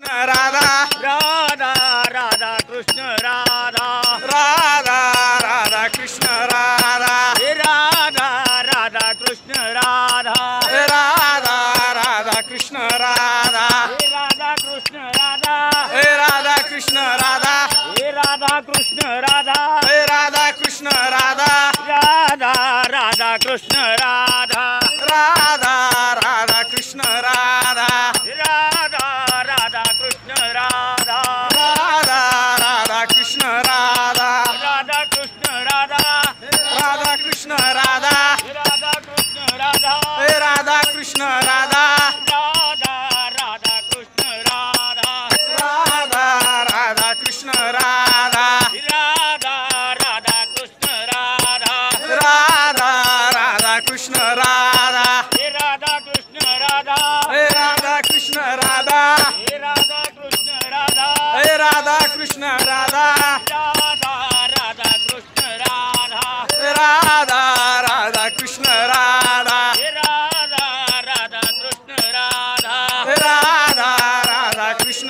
Radha Radha Radha Krishna Radha Radha Radha Krishna Radha Radha Radha Krishna Radha Radha Radha Krishna Radha Radha Krishna Radha Radha Krishna Radha Radha Krishna Radha Radha Krishna Radha Radha Radha Krishna Radha Radha Radha Krishna Radha Radha Radha Krishna Radha Radha Radha Krishna Radha Radha Krishna Radha Radha Krishna Radha Radha Krishna Radha Radha Krishna Radha Radha Radha Krishna Radha Radha Radha Krishna Radha Radha Radha Krishna Radha Radha Radha Krishna Radha Radha Krishna Radha Radha Krishna Radha Radha Krishna Radha Radha Krishna Radha Radha Radha Krishna Radha Radha Radha Krishna Radha Radha Radha Krishna Radha Radha Radha Krishna